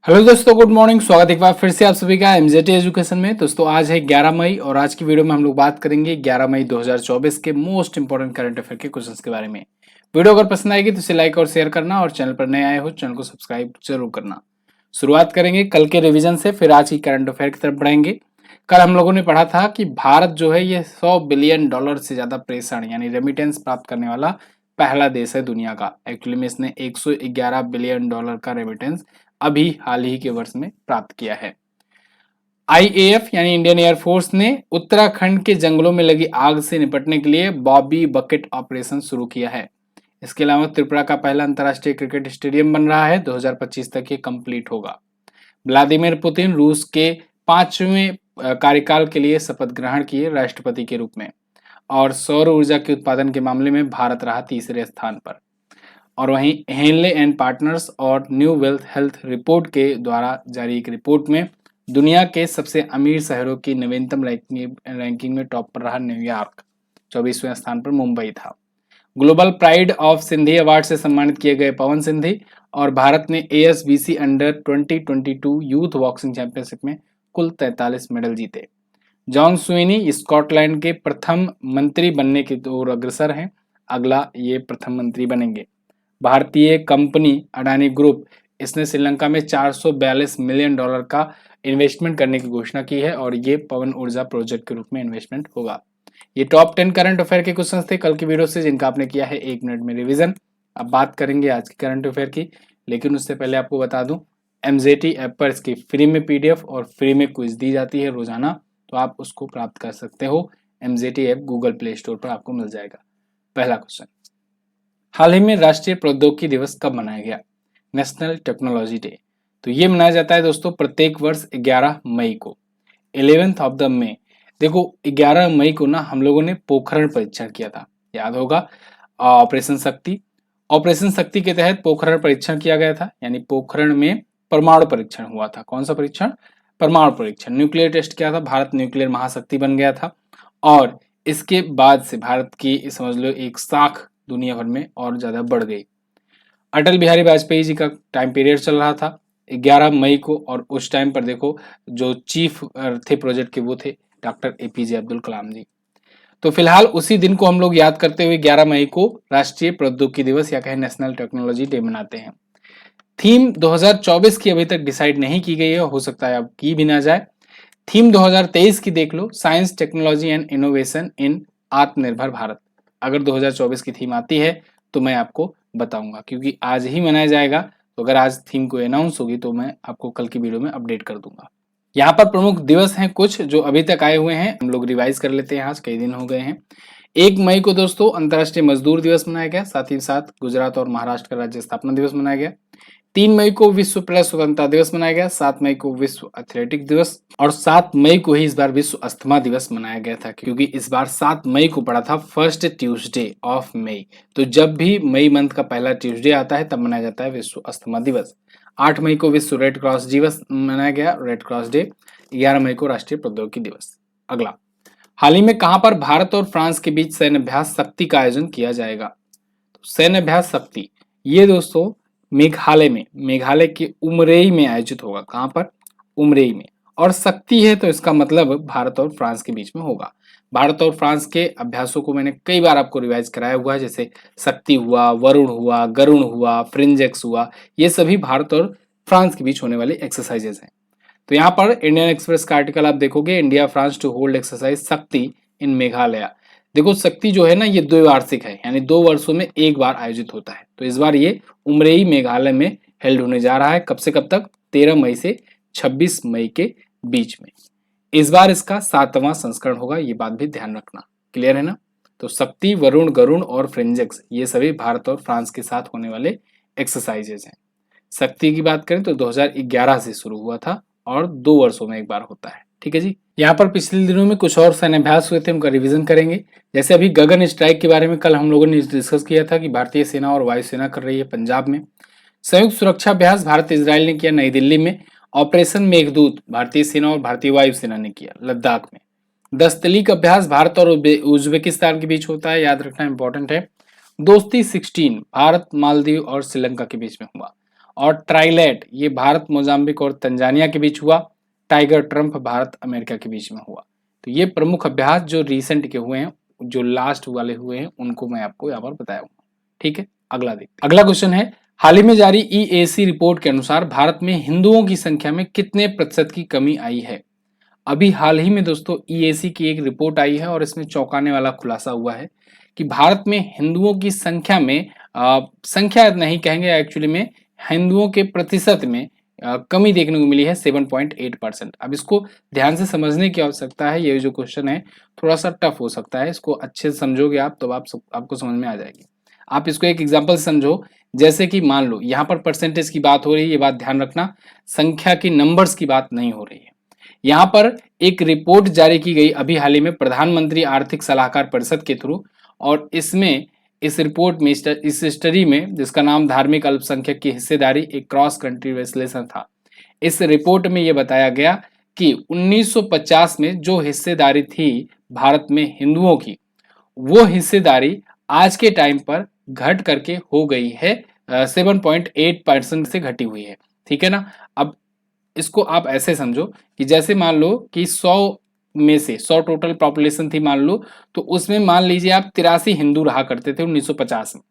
Hello दोस्तों, good morning. स्वागत है एक बार फिर से आप सभी का एमजेटी एजुकेशन में। दोस्तों आज है 11 मई और आज की वीडियो में हम लोग बात करेंगे 11 मई 2024 के मोस्ट इंपोर्टेंट करंट अफेयर के क्वेश्चंस के बारे में। वीडियो अगर पसंद आएगी तो इसे लाइक और शेयर करना और चैनल पर नए आए हो चैनल को सब्सक्राइब जरूर करना। शुरुआत करेंगे कल के रिविजन से, फिर आज की करंट अफेयर की तरफ बढ़ेंगे। कल हम लोगों ने पढ़ा था कि भारत जो है ये $100 बिलियन से ज्यादा प्रेषण यानी रेमिटेंस प्राप्त करने वाला पहला देश है दुनिया का। एक्चुअली में इसने $111 बिलियन का रेमिटेंस अभी हाल ही के वर्ष में प्राप्त किया है। आईएएफ यानी इंडियन एयरफोर्स ने उत्तराखंड के जंगलों में लगी आग से निपटने के लिए बॉबी बकेट ऑपरेशन शुरू किया है। इसके अलावा त्रिपुरा का पहला अंतर्राष्ट्रीय क्रिकेट स्टेडियम बन रहा है, 2025 तक ये कंप्लीट होगा। व्लादिमीर पुतिन रूस के 5वें कार्यकाल के लिए शपथ ग्रहण किए राष्ट्रपति के रूप में। और सौर ऊर्जा के उत्पादन के मामले में भारत रहा तीसरे स्थान पर। और वहीं हेनले एंड पार्टनर्स और न्यू वेल्थ हेल्थ रिपोर्ट के द्वारा जारी एक रिपोर्ट में दुनिया के सबसे अमीर शहरों की नवीनतम रैंकिंग में टॉप पर रहा न्यूयॉर्क, 24वें स्थान पर मुंबई था। Global pride of Sindhi award से सम्मानित किए गए पवन सिंधी। और भारत ने एएसबीसी अंडर 2022 यूथ बॉक्सिंग चैंपियनशिप में कुल 43 मेडल जीते। जॉन स्विनी स्कॉटलैंड के प्रथम मंत्री बनने की ओर अग्रसर हैं। अगला ये प्रथम मंत्री बनेंगे। भारतीय कंपनी अडानी ग्रुप, इसने श्रीलंका में $442 मिलियन का इन्वेस्टमेंट करने की घोषणा की है और ये पवन ऊर्जा प्रोजेक्ट के रूप में इन्वेस्टमेंट होगा। ये टॉप 10 करंट अफेयर के क्वेश्चंस थे कल की वीडियो से, जिनका आपने किया है 1 मिनट में रिवीजन। अब बात करेंगे आज की करंट अफेयर की, लेकिन उससे पहले आपको बता दूं एमजेटी ऐप पर इसकी फ्री में पीडीएफ और फ्री में क्विज दी जाती है रोजाना, तो आप उसको प्राप्त कर सकते हो। MJT app Google play store पर आपको मिल जाएगा। पहला क्वेश्चन, हाल ही में राष्ट्रीय प्रौद्योगिकी दिवस कब मनाया गया? National technology day. तो ये मनाया जाता है दोस्तों प्रत्येक वर्ष 11 मई को, 11th ऑफ द मे। देखो 11 मई को ना हम लोगों ने पोखरण परीक्षण किया था, याद होगा, ऑपरेशन शक्ति। ऑपरेशन शक्ति के तहत पोखरण परीक्षण किया गया था, यानी पोखरण में परमाणु परीक्षण हुआ था। कौन सा परीक्षण? परमाणु परीक्षण। न्यूक्लियर टेस्ट किया था, भारत न्यूक्लियर महाशक्ति बन गया था। और इसके बाद से भारत की समझ लो एक साख दुनिया भर में और ज्यादा बढ़ गई। अटल बिहारी वाजपेयी जी का टाइम पीरियड चल रहा था 11 मई को, और उस टाइम पर देखो जो चीफ थे प्रोजेक्ट के वो थे डॉक्टर एपीजे अब्दुल कलाम जी। तो फिलहाल उसी दिन को हम लोग याद करते हुए 11 मई को राष्ट्रीय प्रौद्योगिकी दिवस या कहें नेशनल टेक्नोलॉजी डे मनाते हैं। थीम 2024 की अभी तक डिसाइड नहीं की गई है, हो सकता है अब की भी ना जाए। थीम 2023 की देख लो, science technology and innovation in Atmanirbhar Bharat. अगर 2024 की थीम आती है तो मैं आपको बताऊंगा, क्योंकि आज ही मनाया जाएगा। तो अगर आज थीम को अनाउंस होगी तो मैं आपको कल की वीडियो में अपडेट कर दूंगा। यहाँ पर प्रमुख दिवस हैं कुछ जो अभी तक आए हुए हैं, हम लोग रिवाइज कर लेते हैं। आज कई दिन हो गए हैं। 1 मई को दोस्तों अंतर्राष्ट्रीय मजदूर दिवस मनाया गया, साथ ही साथ गुजरात और महाराष्ट्र का राज्य स्थापना दिवस मनाया गया। 3 मई को विश्व प्रेस स्वतंत्रता दिवस मनाया गया। 7 मई को विश्व एथलेटिक दिवस, और 7 मई को ही इस बार विश्व अस्थमा दिवस मनाया गया था, क्योंकि इस बार 7 मई को पड़ा था फर्स्ट ट्यूसडे ऑफ मई। तो जब भी मई मंथ का पहला ट्यूसडे आता है तब मनाया जाता है विश्व अस्थमा दिवस। 8 मई को विश्व रेड क्रॉस दिवस मनाया गया, रेड क्रॉस डे। 11 मई को राष्ट्रीय प्रौद्योगिकी दिवस। अगला, हाल ही में कहां पर भारत और फ्रांस के बीच सैन्य अभ्यास शक्ति का आयोजन किया जाएगा? तो सैन्य अभ्यास शक्ति ये दोस्तों मेघालय में, मेघालय के उमरेई में आयोजित होगा। कहां पर? उमरेई में। और शक्ति है तो इसका मतलब भारत और फ्रांस के बीच में होगा। भारत और फ्रांस के अभ्यासों को मैंने कई बार आपको रिवाइज कराया हुआ है, जैसे शक्ति हुआ, वरुण हुआ, गरुण हुआ, फ्रिंजेक्स हुआ। ये सभी भारत और फ्रांस के बीच होने वाले एक्सरसाइजेस हैं। तो यहाँ पर इंडियन एक्सप्रेस का आर्टिकल आप देखोगे, India France to hold exercise Shakti in Meghalaya. देखो शक्ति जो है ना ये द्विवार्षिक है, यानी 2 वर्षों में एक बार आयोजित होता है। तो इस बार ये उमरेई मेघालय में हेल्ड होने जा रहा है। कब से कब तक? 13 मई से 26 मई के बीच में। इस बार इसका 7वां संस्करण होगा, ये बात भी ध्यान रखना। क्लियर है ना? तो शक्ति, वरुण, गरुण और फ्रिंजेक्स ये सभी भारत और फ्रांस के साथ होने वाले एक्सरसाइजेज हैं। शक्ति की बात करें तो 2011 से शुरू हुआ था और 2 वर्षों में एक बार होता है। ठीक है जी। यहाँ पर पिछले दिनों में कुछ और सैन्य अभ्यास हुए थे, उनका रिवीजन करेंगे। जैसे अभी गगन स्ट्राइक के बारे में कल हम लोगों ने डिस्कस किया था कि भारतीय सेना और वायुसेना कर रही है पंजाब में। संयुक्त सुरक्षा अभ्यास भारत इजराइल ने किया नई दिल्ली में। ऑपरेशन मेघदूत भारतीय सेना और भारतीय वायुसेना ने किया लद्दाख में। 10 तलीक अभ्यास भारत और उज्बेकिस्तान के बीच होता है, याद रखना इंपॉर्टेंट है। दोस्ती 16 भारत, मालदीव और श्रीलंका के बीच में हुआ। और ट्राइलेट ये भारत, मोजाम्बिक और तंजानिया के बीच हुआ। टाइगर ट्रंप भारत अमेरिका के बीच में हुआ। तो ये प्रमुख अभ्यास जो रिसेंट के हुए हैं, जो लास्ट वाले हुए हैं, उनको मैं आपको यहाँ पर बताया हूँ। ठीक है, अगला देखते हैं। अगला क्वेश्चन है, हाल ही में जारी ईएसी रिपोर्ट के अनुसार भारत में हिंदुओं की संख्या में कितने प्रतिशत की कमी आई है। अभी हाल ही में दोस्तों ईएसी की एक रिपोर्ट आई है और इसमें चौंकाने वाला खुलासा हुआ है कि भारत में हिंदुओं की संख्या में संख्या नहीं कहेंगे, एक्चुअली में हिंदुओं के प्रतिशत में कमी देखने को मिली है 7.8%। अब इसको ध्यान से समझने की आवश्यकता है। ये जो क्वेश्चन है थोड़ा सा टफ हो सकता है, इसको अच्छे से समझोगे आप तो आपको समझ में आ जाएगी। आप इसको एक एग्जाम्पल से समझो, जैसे कि मान लो यहाँ पर परसेंटेज की बात हो रही है, ये बात ध्यान रखना, संख्या की नंबर्स की बात नहीं हो रही है। यहाँ पर एक रिपोर्ट जारी की गई अभी हाल ही में प्रधानमंत्री आर्थिक सलाहकार परिषद के थ्रू, और इसमें इस रिपोर्ट में इस स्टडी में जिसका नाम धार्मिक अल्पसंख्यक की हिस्सेदारी एक क्रॉस कंट्री विश्लेषण था, इस रिपोर्ट में यह बताया गया कि 1950 में जो हिस्सेदारी थी भारत में हिंदुओं की, वो हिस्सेदारी आज के टाइम पर घट करके हो गई है 7.8% से घटी हुई है। ठीक है ना। अब इसको आप ऐसे समझो कि जैसे मान लो कि 100 में से 100 टोटल पॉपुलेशन थी मान लो, तो उसमें मान लीजिए आप 83 हिंदू रहा करते थे 1950 में।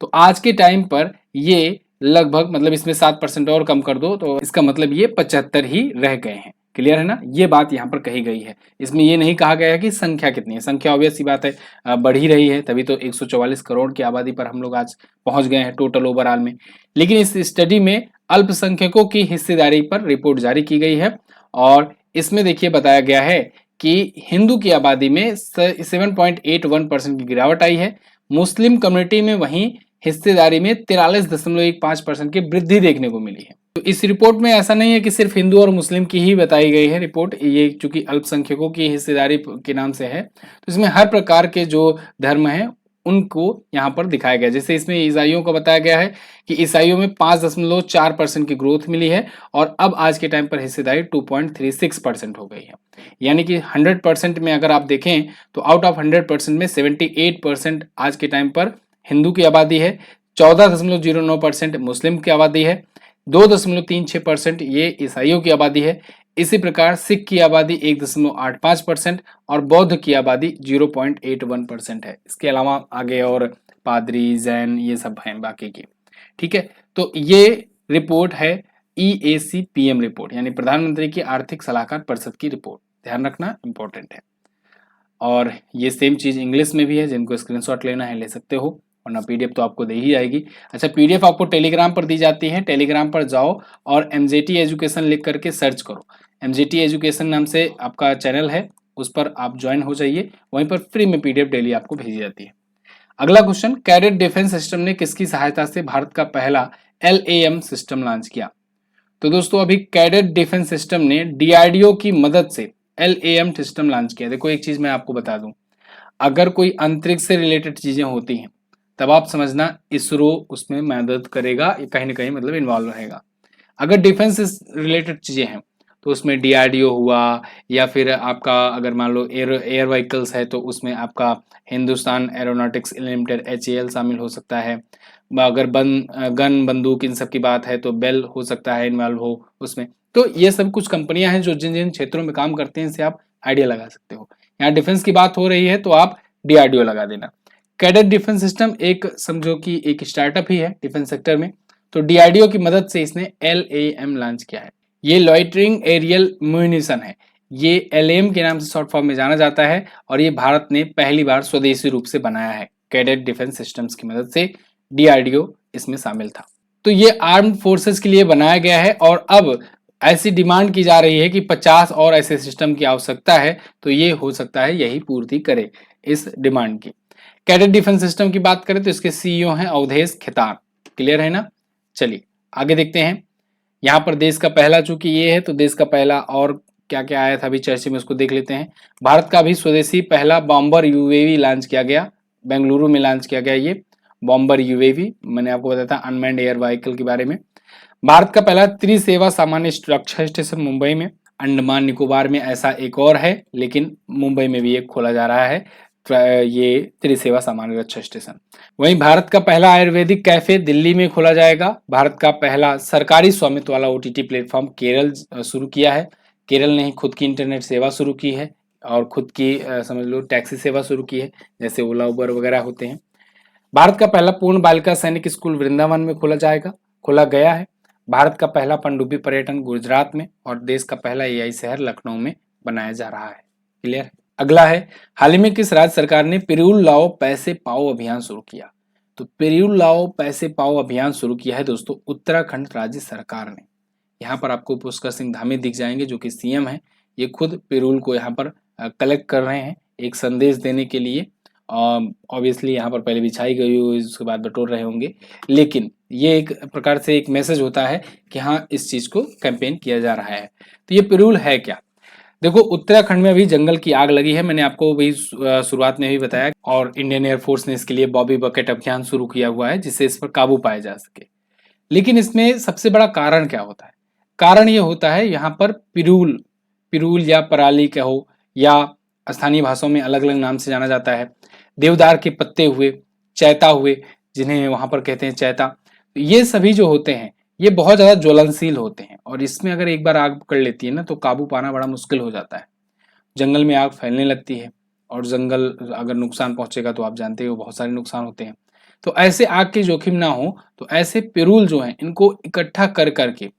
तो आज के टाइम पर ये लगभग, मतलब इसमें 7% और कम कर दो तो इसका मतलब ये 75 ही रह गए हैं। क्लियर है ना। ये बात यहाँ पर कही गई है। इसमें ये नहीं कहा गया है कि संख्या कितनी है, संख्या ऑब्वियस सी बात है बढ़ ही रही है, तभी तो 144 करोड़ की आबादी पर हम लोग आज पहुंच गए हैं टोटल ओवरऑल में। लेकिन इस स्टडी में अल्पसंख्यकों की हिस्सेदारी पर रिपोर्ट जारी की गई है और इसमें देखिए बताया गया है कि हिंदू की आबादी में 7.81% की गिरावट आई है। मुस्लिम कम्युनिटी में वहीं हिस्सेदारी में 43.15% की वृद्धि देखने को मिली है। तो इस रिपोर्ट में ऐसा नहीं है कि सिर्फ हिंदू और मुस्लिम की ही बताई गई है रिपोर्ट, ये चूंकि अल्पसंख्यकों की हिस्सेदारी के नाम से है तो इसमें हर प्रकार के जो धर्म हैं उनको यहाँ पर दिखाया गया। जैसे इसमें ईसाइयों को बताया गया है कि ईसाइयों में 5.4% की ग्रोथ मिली है और अब आज के टाइम पर हिस्सेदारी 2.36% हो गई है। यानी कि 100% में अगर आप देखें तो आउट ऑफ 100% में 78% आज के टाइम पर हिंदू की आबादी है, 14.09% मुस्लिम की आबादी है, 2.36% ये ईसाइयों की आबादी है। इसी प्रकार सिख की आबादी 1.85% और बौद्ध की आबादी 0.81% है। इसके अलावा आगे और पादरी, जैन ये सब हैं बाकी की। ठीक है, तो ये रिपोर्ट है ईएसी पीएम रिपोर्ट, यानी प्रधानमंत्री की आर्थिक सलाहकार परिषद की रिपोर्ट। ध्यान रखना इंपॉर्टेंट है। और ये सेम चीज इंग्लिश में भी है, जिनको स्क्रीनशॉट लेना है ले सकते हो, वरना पीडीएफ तो आपको दे ही जाएगी। अच्छा, पीडीएफ आपको टेलीग्राम पर दी जाती है, टेलीग्राम पर जाओ और एमजेटी एजुकेशन लिख करके सर्च करो। एमजेटी एजुकेशन नाम से आपका चैनल है, उस पर आप ज्वाइन हो जाइए, वहीं पर फ्री में पीडीएफ डेली आपको भेजी जाती है। अगला क्वेश्चन, कैडेट डिफेंस सिस्टम ने किसकी सहायता से भारत का पहला LAM सिस्टम लॉन्च किया। तो दोस्तों अभी कैडेट डिफेंस सिस्टम ने डीआरडीओ की मदद से LAM सिस्टम लॉन्च किया। देखो एक चीज मैं आपको बता दूं, अगर कोई अंतरिक्ष से रिलेटेड चीजें होती हैं तब आप समझना इसरो उसमें मदद करेगा, कहीं ना कहीं मतलब इन्वॉल्व रहेगा। अगर डिफेंस रिलेटेड चीजें हैं तो उसमें डीआरडीओ हुआ, या फिर आपका अगर मान लो एयर व्हीकल्स है तो उसमें आपका हिंदुस्तान एरोनॉटिक्स लिमिटेड HAL शामिल हो सकता है। अगर गन बंदूक इन सब की बात है तो बेल हो सकता है इन्वॉल्व हो उसमें। तो ये सब कुछ कंपनियां हैं जो जिन जिन क्षेत्रों में काम करते हैं, इनसे आप आइडिया लगा सकते हो। यहाँ डिफेंस की बात हो रही है तो आप डीआरडीओ लगा देना। कैडेट डिफेंस सिस्टम एक समझो कि एक स्टार्टअप ही है डिफेंस सेक्टर में, तो डीआरडीओ की मदद से इसने LAM लॉन्च किया है। ये लॉइटरिंग एरियल म्यूनिशन है, ये LAM के नाम से शॉर्ट फॉर्म में जाना जाता है और ये भारत ने पहली बार स्वदेशी रूप से बनाया है। कैडेट डिफेंस सिस्टम्स की मदद से डीआरडीओ इसमें शामिल था। तो ये आर्म्ड फोर्सेस के लिए बनाया गया है और अब ऐसी डिमांड की जा रही है कि 50 और ऐसे सिस्टम की आवश्यकता है, तो ये हो सकता है यही पूर्ति करे इस डिमांड की। कैडेट डिफेंस सिस्टम की बात करें तो इसके CEO हैं अवधेश खेतान। क्लियर है ना। चलिए आगे देखते हैं। यहाँ पर देश का पहला, चूंकि ये है तो देश का पहला और क्या क्या आया था अभी चर्चा में, उसको देख लेते हैं। भारत का भी स्वदेशी पहला बॉम्बर UAV लॉन्च किया गया, बेंगलुरु में लॉन्च किया गया। ये बॉम्बर UAV मैंने आपको बताया था अनमैन्ड एयर व्हीकल के बारे में। भारत का पहला त्रिसेवा सामान्य रक्षा स्टेशन मुंबई में। अंडमान निकोबार में ऐसा एक और है, लेकिन मुंबई में भी एक खोला जा रहा है, ये त्रिसेवा सामान्य रक्षा स्टेशन। वहीं भारत का पहला आयुर्वेदिक कैफे दिल्ली में खोला जाएगा। भारत का पहला सरकारी स्वामित्व वाला ओटीटी प्लेटफॉर्म केरल शुरू किया है। केरल ने ही खुद की इंटरनेट सेवा शुरू की है और खुद की समझ लो टैक्सी सेवा शुरू की है, जैसे ओला उबर वगैरह होते हैं। भारत का पहला पूर्ण बालिका सैनिक स्कूल वृंदावन में खोला गया है। भारत का पहला पनडुब्बी पर्यटन गुजरात में और देश का पहला एआई शहर लखनऊ में बनाया जा रहा है। क्लियर। अगला है, हाल ही में किस राज्य सरकार ने पिरूल लाओ पैसे पाओ अभियान शुरू किया? तो पिरूल लाओ पैसे पाओ अभियान शुरू किया है दोस्तों उत्तराखंड राज्य सरकार ने। यहाँ पर आपको पुष्कर सिंह धामी दिख जाएंगे जो कि सीएम है। ये खुद पिरूल को यहाँ पर कलेक्ट कर रहे हैं एक संदेश देने के लिए। ऑब्वियसली यहाँ पर पहले बिछाई गई हुई उसके बाद बटोर रहे होंगे, लेकिन ये एक प्रकार से एक मैसेज होता है कि हाँ इस चीज को कैंपेन किया जा रहा है। तो ये पिरूल है क्या? देखो उत्तराखंड में अभी जंगल की आग लगी है, मैंने आपको वही शुरुआत में भी बताया, और इंडियन एयरफोर्स ने इसके लिए बॉबी बकेट अभियान शुरू किया हुआ है जिससे इस पर काबू पाया जा सके। लेकिन इसमें सबसे बड़ा कारण क्या होता है? कारण ये होता है यहाँ पर पिरूल, पिरूल या पराली कहो या स्थानीय भाषाओं में अलग अलग नाम से जाना जाता है, देवदार के पत्ते हुए, चैता हुए जिन्हें वहां पर कहते हैं चैता, ये सभी जो होते हैं ये बहुत ज्यादा ज्वलनशील होते हैं और इसमें अगर एक बार आग पकड़ लेती है ना तो काबू पाना बड़ा मुश्किल हो जाता है। जंगल में आग फैलने लगती है और जंगल अगर नुकसान पहुंचेगा तो आप जानते हो बहुत सारे नुकसान होते हैं। तो ऐसे आग के जोखिम ना हो तो ऐसे पिरूल जो हैं इनको इकट्ठा कर करके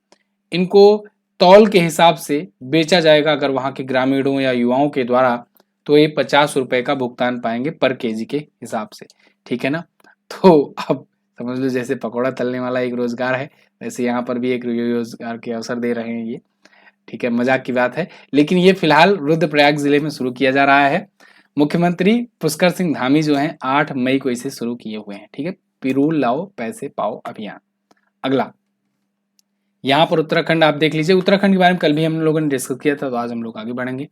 इनको तौल के हिसाब से बेचा जाएगा अगर वहां के ग्रामीणों या युवाओं के द्वारा, तो ये 50 रुपए का भुगतान पाएंगे पर केजी के हिसाब से। ठीक है ना? तो अब समझ लो जैसे पकौड़ा तलने वाला एक रोजगार है, वैसे यहाँ पर भी एक रोजगार के अवसर दे रहे हैं ये। ठीक है, मजाक की बात है, लेकिन ये फिलहाल रुद्रप्रयाग जिले में शुरू किया जा रहा है। मुख्यमंत्री पुष्कर सिंह धामी जो हैं 8 मई को इसे शुरू किए हुए हैं। ठीक है, पिरूल लाओ पैसे पाओ अभियान। अगला, यहाँ पर उत्तराखंड आप देख लीजिए, उत्तराखंड के बारे में कल भी हम लोगों ने डिस्कस किया था, तो आज हम लोग आगे बढ़ेंगे।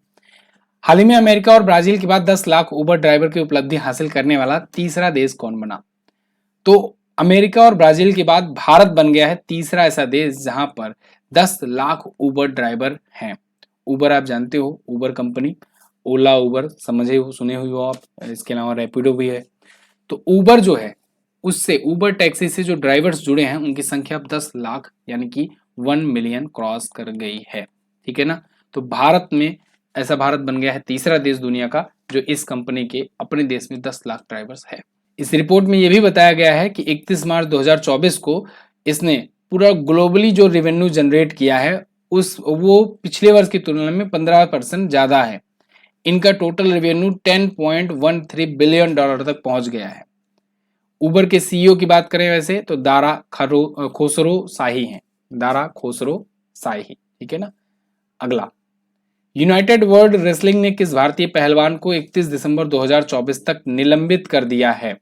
हाल ही में अमेरिका और ब्राजील के बाद 10 लाख उबर ड्राइवर की उपलब्धि हासिल करने वाला तीसरा देश कौन बना? तो अमेरिका और ब्राजील के बाद भारत बन गया है तीसरा ऐसा देश जहां पर 10 लाख उबर ड्राइवर हैं। उबर आप जानते हो, उबर कंपनी, ओला उबर समझे हो, सुने हुए हो आप, इसके अलावा रैपिडो भी है। तो उबर जो है उससे, उबर टैक्सी से जो ड्राइवर्स जुड़े हैं उनकी संख्या अब 10 लाख यानी कि 1 मिलियन क्रॉस कर गई है। ठीक है ना? तो भारत में ऐसा, भारत बन गया है तीसरा देश दुनिया का जो इस कंपनी के अपने देश में 10 लाख ड्राइवर्स है। इस रिपोर्ट में यह भी बताया गया है कि 31 मार्च 2024 को इसने पूरा ग्लोबली जो रेवेन्यू जनरेट किया है उस वो पिछले वर्ष की तुलना में 15% ज्यादा है। इनका टोटल रेवेन्यू 10.13 बिलियन डॉलर तक पहुंच गया है। उबर के सीईओ की बात करें वैसे तो दारा खोसरो शाही हैं, दारा खोसरो शाही। ठीक है ना? अगला, यूनाइटेड वर्ल्ड रेसलिंग ने किस भारतीय पहलवान को 31 दिसंबर 2024 तक निलंबित कर दिया है?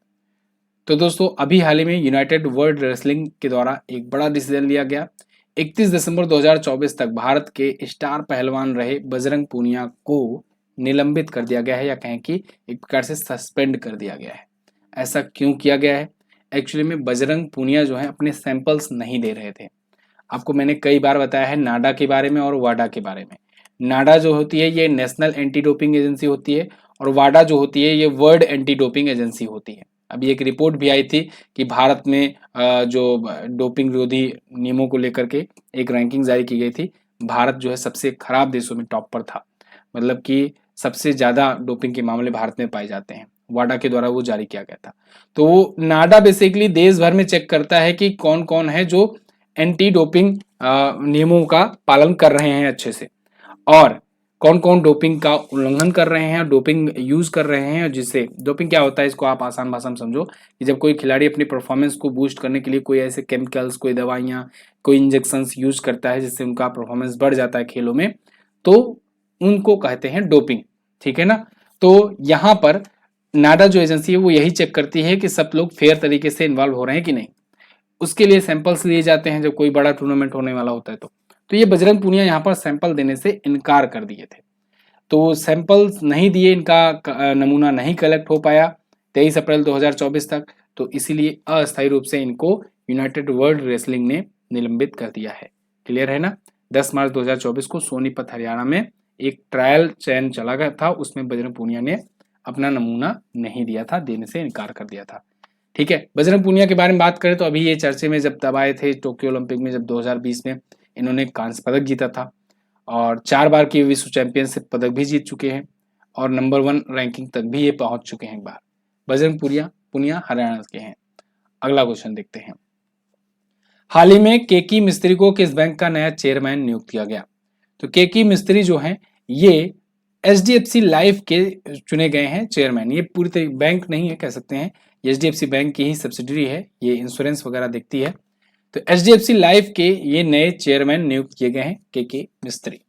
तो दोस्तों अभी हाल ही में यूनाइटेड वर्ल्ड रेसलिंग के द्वारा एक बड़ा डिसीजन लिया गया। 31 दिसंबर 2024 तक भारत के स्टार पहलवान रहे बजरंग पूनिया को निलंबित कर दिया गया है, या कहें कि एक प्रकार से सस्पेंड कर दिया गया है। ऐसा क्यों किया गया है? एक्चुअली में बजरंग पूनिया जो है अपने सैंपल्स नहीं दे रहे थे। आपको मैंने कई बार बताया है नाडा के बारे में और वाडा के बारे में। नाडा जो होती है ये नेशनल एंटी डोपिंग एजेंसी होती है और वाडा जो होती है ये वर्ल्ड एंटी डोपिंग एजेंसी होती है। अभी एक रिपोर्ट भी आई थी कि भारत में जो डोपिंग विरोधी नियमों को लेकर के एक रैंकिंग जारी की गई थी। भारत जो है सबसे खराब देशों में टॉप पर था, मतलब कि सबसे ज्यादा डोपिंग के मामले भारत में पाए जाते हैं। वाडा के द्वारा वो जारी किया गया था। तो वो नाडा बेसिकली देश भर में चेक करता है कि कौन कौन है जो एंटी डोपिंग नियमों का पालन कर रहे हैं अच्छे से, और कौन कौन डोपिंग का उल्लंघन कर रहे हैं, डोपिंग यूज कर रहे हैं। जिससे डोपिंग क्या होता है इसको आप आसान भाषा में समझो कि जब कोई खिलाड़ी अपनी परफॉर्मेंस को बूस्ट करने के लिए कोई ऐसे केमिकल्स, कोई दवाइयां, कोई इंजेक्शंस यूज करता है जिससे उनका परफॉर्मेंस बढ़ जाता है खेलों में, तो उनको कहते हैं डोपिंग। ठीक है ना? तो यहाँ पर नाडा जो एजेंसी है वो यही चेक करती है कि सब लोग फेयर तरीके से इन्वॉल्व हो रहे हैं कि नहीं। उसके लिए सैंपल्स लिए जाते हैं जब कोई बड़ा टूर्नामेंट होने वाला होता है। तो ये बजरंग पूनिया यहाँ पर सैंपल देने से इनकार कर दिए थे, तो सैंपल्स नहीं दिए, इनका नमूना नहीं कलेक्ट हो पाया 23 अप्रैल 2024 तक। तो इसीलिए अस्थायी रूप से इनको यूनाइटेड वर्ल्ड रेसलिंग ने निलंबित कर दिया है। क्लियर है ना? 10 मार्च 2024 को सोनीपत हरियाणा में एक ट्रायल चयन चला गया था, उसमें बजरंग पूनिया ने अपना नमूना नहीं दिया था, देने से इनकार कर दिया था। ठीक है, बजरंग पूनिया के बारे में बात करें तो अभी ये चर्चे में जब तब आए थे टोक्यो ओलंपिक में, जब 2020 में इन्होंने कांस्य पदक जीता था और 4 बार की विश्व चैंपियनशिप पदक भी जीत चुके हैं और नंबर 1 रैंकिंग तक भी ये पहुंच चुके हैं एक बार। बजरंग पुनिया हरियाणा के हैं। अगला क्वेश्चन देखते हैं। हाल ही में केकी मिस्त्री को किस बैंक का नया चेयरमैन नियुक्त किया गया? तो केकी मिस्त्री जो हैं ये एचडीएफसी लाइफ के चुने गए हैं चेयरमैन। ये पूरी तरह बैंक नहीं है कह सकते हैं, एचडीएफसी बैंक की ही सब्सिडरी है, ये इंश्योरेंस वगैरह देखती है। तो एचडीएफसी लाइफ के ये नए चेयरमैन नियुक्त किए गए हैं केके मिस्त्री।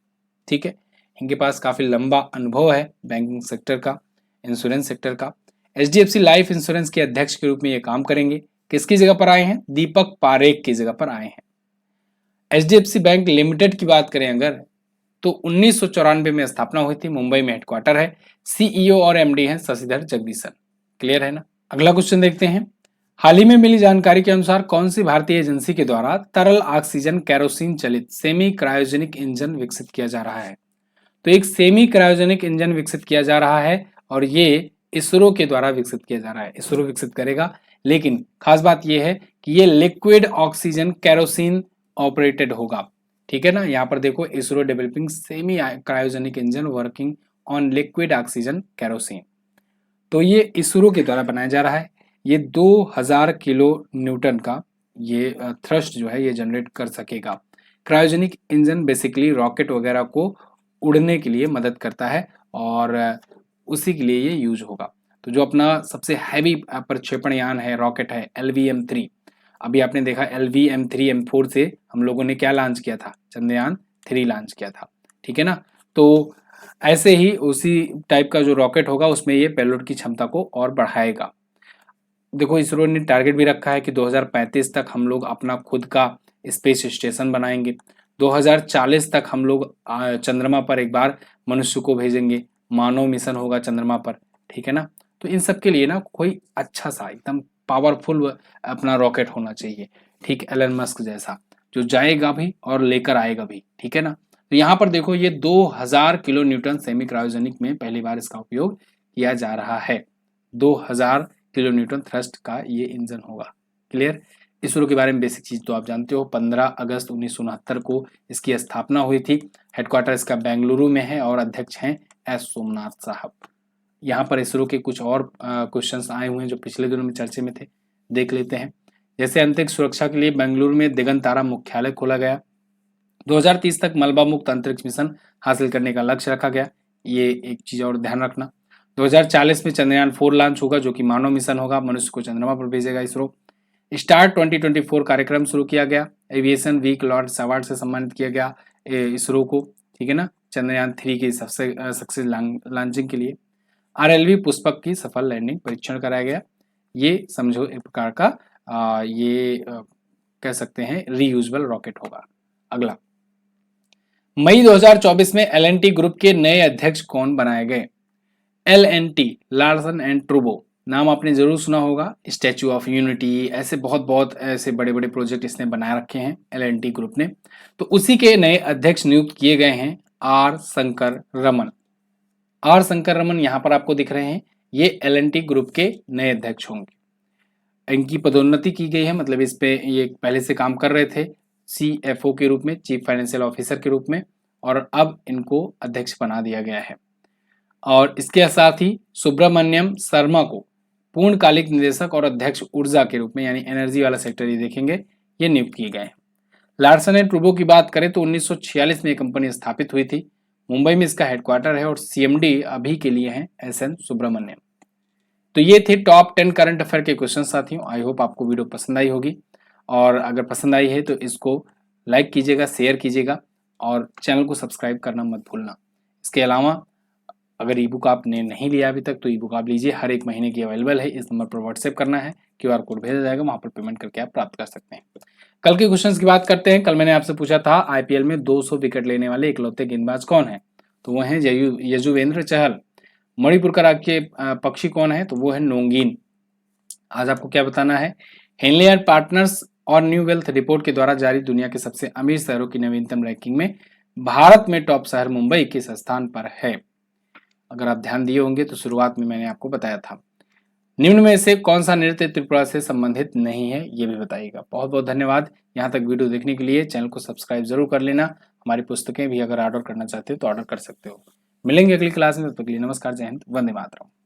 ठीक है, इनके पास काफी लंबा अनुभव है बैंकिंग सेक्टर का, इंश्योरेंस सेक्टर का। एचडीएफसी लाइफ इंश्योरेंस के अध्यक्ष के रूप में ये काम करेंगे। किसकी जगह पर आए हैं? दीपक पारेख की जगह पर आए हैं। एचडीएफसी बैंक लिमिटेड की बात करें अगर तो 1994 में स्थापना हुई थी, मुंबई में हेडक्वार्टर है, सीईओ और एमडी हैं शशिधर जगदीशन। क्लियर है ना? अगला क्वेश्चन देखते हैं। हाल ही में मिली जानकारी के अनुसार कौन सी भारतीय एजेंसी के द्वारा तरल ऑक्सीजन कैरोसिन चलित सेमी क्रायोजेनिक इंजन विकसित किया जा रहा है? तो एक सेमी क्रायोजेनिक इंजन विकसित किया जा रहा है और ये इसरो के द्वारा विकसित किया जा रहा है। इसरो विकसित करेगा, लेकिन खास बात यह है कि ये लिक्विड ऑक्सीजन कैरोसिन ऑपरेटेड होगा। ठीक है ना, यहाँ पर देखो, ISRO developing semi cryogenic engine working on liquid oxygen kerosene. तो ये इसरो के द्वारा बनाया जा रहा है। ये 2000 किलो न्यूटन का ये थ्रस्ट जो है ये जनरेट कर सकेगा। क्रायोजेनिक इंजन बेसिकली रॉकेट वगैरह को उड़ने के लिए मदद करता है और उसी के लिए ये यूज होगा। तो जो अपना सबसे हैवी प्रक्षेपण यान है, रॉकेट है LVM-3, अभी आपने देखा LVM-3 M4 से हम लोगों ने क्या लॉन्च किया था? चंद्रयान 3 लॉन्च किया था। ठीक है ना, तो ऐसे ही उसी टाइप का जो रॉकेट होगा उसमें ये पेलोड की क्षमता को और बढ़ाएगा। देखो, इसरो ने टारगेट भी रखा है कि 2035 तक हम लोग अपना खुद का स्पेस स्टेशन बनाएंगे। 2040 तक हम लोग चंद्रमा पर एक बार मनुष्य को भेजेंगे, मानव मिशन होगा चंद्रमा पर। ठीक है ना, तो इन सब के लिए ना कोई अच्छा सा एकदम पावरफुल अपना रॉकेट होना चाहिए। ठीक, एलन मस्क जैसा, जो जाएगा भी और लेकर आएगा भी। ठीक है ना, तो यहाँ पर देखो, ये 2000 किलो न्यूटन सेमी क्रायोजेनिक में पहली बार इसका उपयोग किया जा रहा है। 2000 किलो न्यूटन थ्रस्ट का ये इंजन होगा। क्लियर? इसरो के बारे में बेसिक चीज तो आप जानते हो। 15 अगस्त 1969 को इसकी स्थापना हुई थी। हेडक्वार्टर इसका बेंगलुरु में है और अध्यक्ष हैं एस सोमनाथ साहब। यहाँ पर इसरो के कुछ और क्वेश्चंस आए हुए हैं जो पिछले दिनों में चर्चे में थे, देख लेते हैं। जैसे अंतरिक्ष सुरक्षा के लिए बेंगलुरु में दिगंतारा मुख्यालय खोला गया। 2030 तक मलबा मुक्त अंतरिक्ष मिशन हासिल करने का लक्ष्य रखा गया। ये एक चीज और ध्यान रखना। 2040 में चंद्रयान 4 लॉन्च होगा, जो कि मानव मिशन होगा, मनुष्य को चंद्रमा पर भेजेगा इसरो। स्टार 2024 कार्यक्रम शुरू किया गया। एविएशन वीक लॉर्ड्स अवार्ड से सम्मानित किया गया इसरो को। ठीक है ना, चंद्रयान 3 की सबसे सक्सेस लॉन्चिंग के लिए। RLV पुष्पक की सफल लैंडिंग परीक्षण कराया गया। ये समझो एक प्रकार का कह सकते हैं रीयूजेबल रॉकेट होगा। अगला, मई 2024 में L&T ग्रुप के नए अध्यक्ष कौन बनाए गए? L&T, लार्सन एंड ट्रूबो, नाम आपने जरूर सुना होगा। स्टैच्यू ऑफ यूनिटी, ऐसे बहुत ऐसे बड़े बड़े प्रोजेक्ट इसने बनाए रखे हैं L&T ग्रुप ने। तो उसी के नए अध्यक्ष नियुक्त किए गए हैं R शंकर रमन। R शंकर रमन यहाँ पर आपको दिख रहे हैं, ये L&T ग्रुप के नए अध्यक्ष होंगे। इनकी पदोन्नति की गई है, मतलब इस पे ये पहले से काम कर रहे थे CFO के रूप में, चीफ फाइनेंशियल ऑफिसर के रूप में, और अब इनको अध्यक्ष बना दिया गया है। और इसके साथ ही सुब्रमण्यम शर्मा को पूर्णकालिक निदेशक और अध्यक्ष ऊर्जा के रूप में, यानी एनर्जी वाला सेक्टर ये देखेंगे, ये नियुक्त किए गए हैं। लार्सन एंड ट्रूबो की बात करें तो 1946 में कंपनी स्थापित हुई थी। मुंबई में इसका हेडक्वार्टर है और CMD अभी के लिए हैं SN सुब्रमण्यम। तो ये थे टॉप 10 करंट अफेयर के क्वेश्चन साथियों। आई होप आपको वीडियो पसंद आई होगी, और अगर पसंद आई है तो इसको लाइक कीजिएगा, शेयर कीजिएगा और चैनल को सब्सक्राइब करना मत भूलना। इसके अलावा अगर ईबुक आपने नहीं लिया अभी तक तो ईबुक आप लीजिए, हर एक महीने की अवेलेबल है। इस नंबर पर व्हाट्सएप करना है, QR कोड भेजा जाएगा, वहां पर पेमेंट करके आप प्राप्त कर सकते हैं। कल के क्वेश्चंस की बात करते हैं। कल मैंने आपसे पूछा था IPL में 200 विकेट लेने वाले इकलौते गेंदबाज कौन है, तो वो हैं यजुवेंद्र चहल। मणिपुर का राष्ट्रीय पक्षी कौन है, तो वो है नोंगीन। आज आपको क्या बताना है, हेनले एंड पार्टनर्स और न्यू वेल्थ रिपोर्ट के द्वारा जारी दुनिया के सबसे अमीर शहरों की नवीनतम रैंकिंग में भारत में टॉप शहर मुंबई किस स्थान पर है। अगर आप ध्यान दिए होंगे तो शुरुआत में मैंने आपको बताया था। निम्न में से कौन सा नृत्य त्रिपुरा से संबंधित नहीं है, ये भी बताइएगा। बहुत बहुत धन्यवाद यहाँ तक वीडियो देखने के लिए। चैनल को सब्सक्राइब जरूर कर लेना। हमारी पुस्तकें भी अगर ऑर्डर करना चाहते हो तो ऑर्डर कर सकते हो। मिलेंगे अगली क्लास में, तब तक के लिए नमस्कार, जय हिंद, वंदे मातरम।